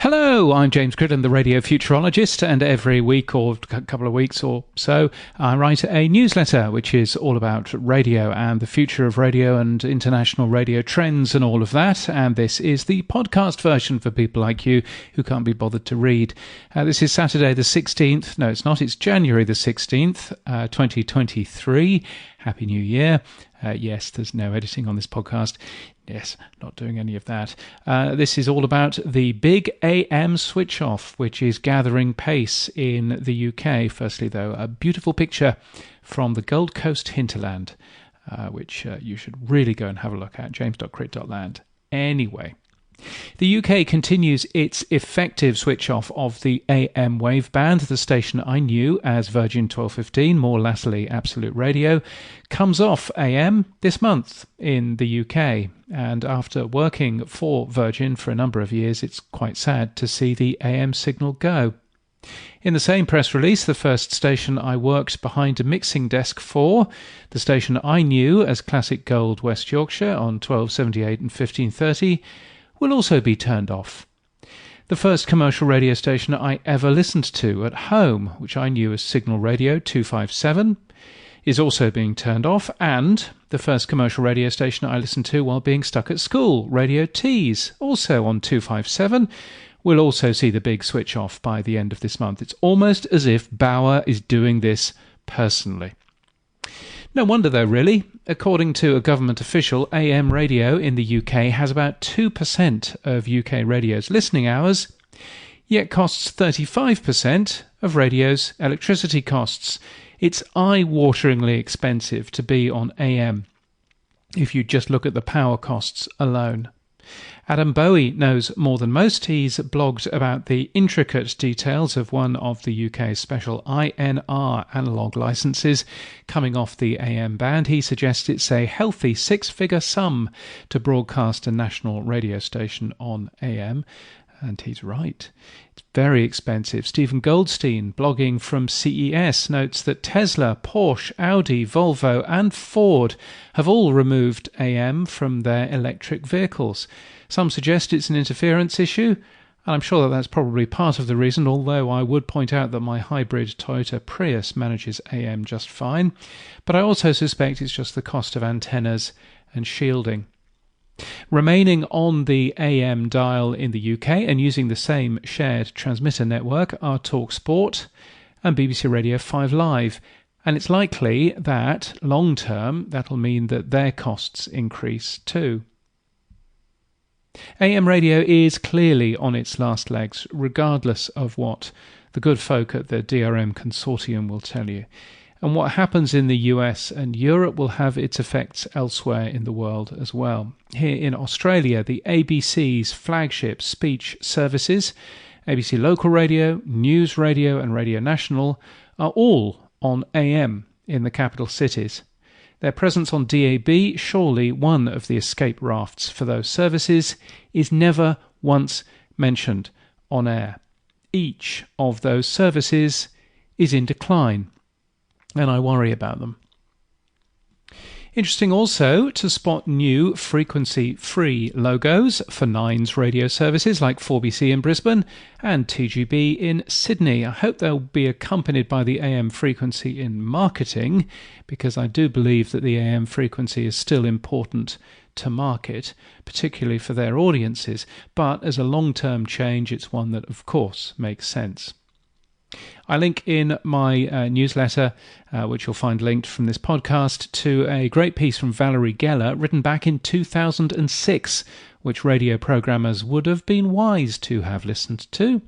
Hello, I'm James Cridland, the radio futurologist, and every week or a couple of weeks or so I write a newsletter which is all about radio and the future of radio and international radio trends and all of that, and this is the podcast version for people like you who can't be bothered to read. This is Saturday the 16th, no it's not, it's January the 16th, 2023. Happy New Year. Yes, there's no editing on this podcast. Yes, not doing any of that. This is all about the big AM switch off, which is gathering pace in the UK. Firstly, though, a beautiful picture from the Gold Coast hinterland, which you should really go and have a look at, james.crit.land. Anyway, the UK continues its effective switch-off of the AM waveband. The station I knew as Virgin 1215, more latterly Absolute Radio, comes off AM this month in the UK. And after working for Virgin for a number of years, it's quite sad to see the AM signal go. In the same press release, the first station I worked behind a mixing desk for, the station I knew as Classic Gold West Yorkshire on 1278 and 1530, will also be turned off. The first commercial radio station I ever listened to at home, which I knew as Signal Radio 257, is also being turned off, and the first commercial radio station I listened to while being stuck at school, Radio Tees, also on 257, will also see the big switch off by the end of this month. It's almost as if Bauer is doing this personally. No wonder though, really. According to a government official, AM radio in the UK has about 2% of UK radio's listening hours, yet costs 35% of radio's electricity costs. It's eye-wateringly expensive to be on AM if you just look at the power costs alone. Adam Bowie knows more than most. He's blogged about the intricate details of one of the UK's special INR analogue licenses coming off the AM band. He suggests it's a healthy six-figure sum to broadcast a national radio station on AM. And he's right. It's very expensive. Stephen Goldstein, blogging from CES, notes that Tesla, Porsche, Audi, Volvo and Ford have all removed AM from their electric vehicles. Some suggest it's an interference issue, and I'm sure that that's probably part of the reason, although I would point out that my hybrid Toyota Prius manages AM just fine. But I also suspect it's just the cost of antennas and shielding. Remaining on the AM dial in the UK and using the same shared transmitter network are talkSPORT and BBC Radio 5 Live, and it's likely that long term that'll mean that their costs increase too. AM radio is clearly on its last legs, regardless of what the good folk at the DRM consortium will tell you. And what happens in the US and Europe will have its effects elsewhere in the world as well. Here in Australia, the ABC's flagship speech services, ABC Local Radio, News Radio and Radio National, are all on AM in the capital cities. Their presence on DAB, surely one of the escape rafts for those services, is never once mentioned on air. Each of those services is in decline, and I worry about them. Interesting also to spot new frequency-free logos for Nine's radio services like 4BC in Brisbane and TGB in Sydney. I hope they'll be accompanied by the AM frequency in marketing, because I do believe that the AM frequency is still important to market, particularly for their audiences. But as a long-term change, it's one that, of course, makes sense. I link in my newsletter, which you'll find linked from this podcast, to a great piece from Valerie Geller written back in 2006, which radio programmers would have been wise to have listened to.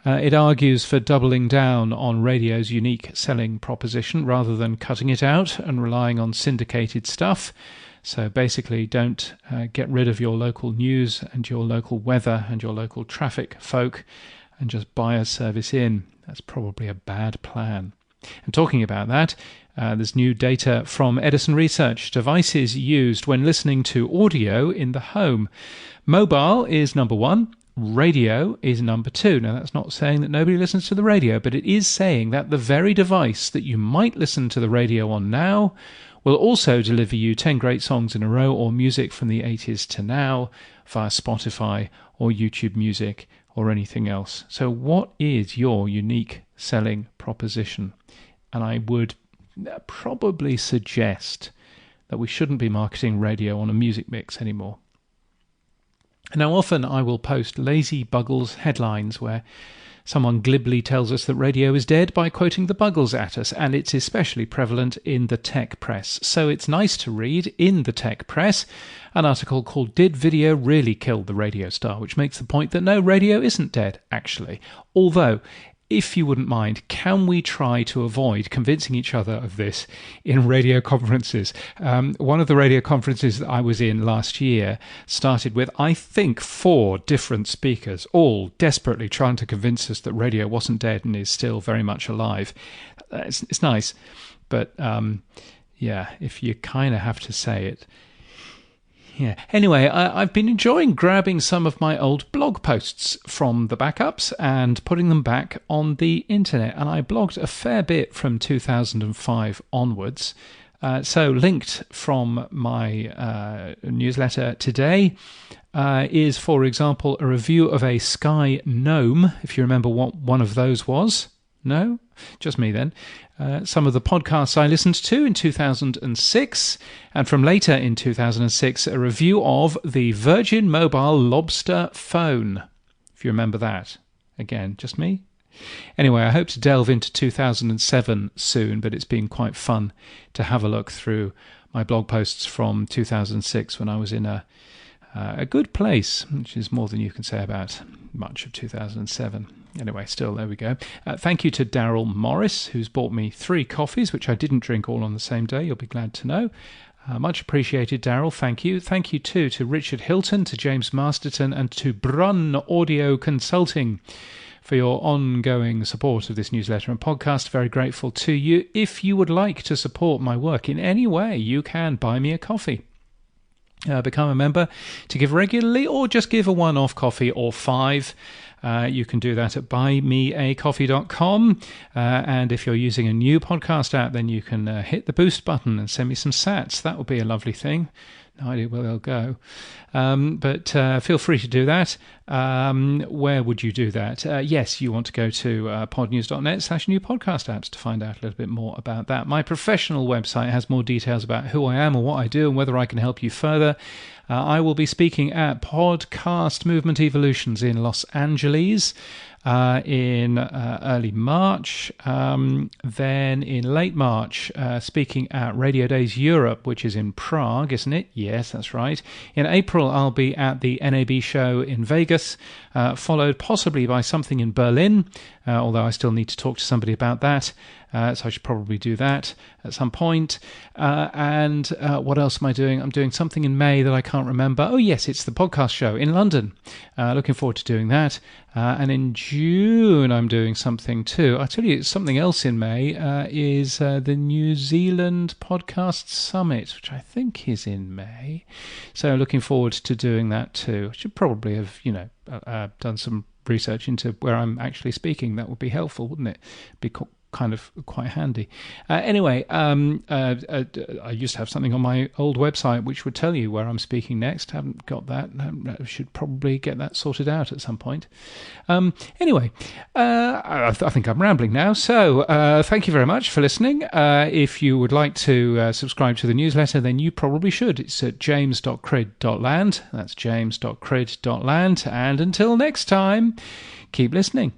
It argues for doubling down on radio's unique selling proposition rather than cutting it out and relying on syndicated stuff. So basically, don't get rid of your local news and your local weather and your local traffic folk and just buy a service in. That's probably a bad plan. And talking about that, there's new data from Edison Research. Devices used when listening to audio in the home. Mobile is number one. Radio is number two. Now, that's not saying that nobody listens to the radio, but it is saying that the very device that you might listen to the radio on now will also deliver you 10 great songs in a row or music from the 80s to now via Spotify or YouTube Music or anything else. So what is your unique selling proposition? And I would probably suggest that we shouldn't be marketing radio on a music mix anymore. Now, often I will post lazy Buggles headlines where someone glibly tells us that radio is dead by quoting the Buggles at us, and it's especially prevalent in the tech press. So it's nice to read in the tech press an article called "Did Video Really Kill the Radio Star?", which makes the point that no, radio isn't dead, actually. Although, if you wouldn't mind, can we try to avoid convincing each other of this in radio conferences? One of the radio conferences that I was in last year started with, I think, 4 different speakers, all desperately trying to convince us that radio wasn't dead and is still very much alive. It's nice, but yeah, if you kind of have to say it. Yeah. Anyway, I've been enjoying grabbing some of my old blog posts from the backups and putting them back on the internet. And I blogged a fair bit from 2005 onwards. So linked from my newsletter today is, for example, a review of a Sky Gnome, if you remember what one of those was. No? Just me then. Some of the podcasts I listened to in 2006, and from later in 2006, a review of the Virgin Mobile Lobster phone, if you remember that. Again, just me? Anyway, I hope to delve into 2007 soon, but it's been quite fun to have a look through my blog posts from 2006 when I was in a good place, which is more than you can say about much of 2007. Anyway, still, there we go. Thank you to Daryl Morris, who's bought me 3 coffees, which I didn't drink all on the same day. You'll be glad to know. Much appreciated, Daryl. Thank you. Thank you, too, to Richard Hilton, to James Masterton, and to Brunn Audio Consulting for your ongoing support of this newsletter and podcast. Very grateful to you. If you would like to support my work in any way, you can buy me a coffee. Become a member to give regularly, or just give a one-off coffee or 5. You can do that at buymeacoffee.com. And if you're using a new podcast app, then you can hit the boost button and send me some sats. That would be a lovely thing. No idea where they'll go. But feel free to do that. Where would you do that? Yes, you want to go to podnews.net/new podcast apps to find out a little bit more about that. My professional website has more details about who I am or what I do and whether I can help you further. I will be speaking at Podcast Movement Evolutions in Los Angeles in early March. Then in late March, speaking at Radio Days Europe, which is in Prague, isn't it? Yes, that's right. In April, I'll be at the NAB show in Vegas, followed possibly by something in Berlin, although I still need to talk to somebody about that. So I should probably do that at some point. And what else am I doing? I'm doing something in May that I can't remember. Oh, yes, it's the podcast show in London. Looking forward to doing that. And in June, I'm doing something too. I tell you, something else in May is the New Zealand Podcast Summit, which I think is in May. So looking forward to doing that too. I should probably have, done some research into where I'm actually speaking. That would be helpful, wouldn't it? Be kind of quite handy. Anyway, I used to have something on my old website which would tell you where I'm speaking next. Haven't got that. I should probably get that sorted out at some point. Anyway, I think I'm rambling now. So thank you very much for listening. If you would like to subscribe to the newsletter, then you probably should. It's at james.crid.land. That's james.crid.land. And until next time, keep listening.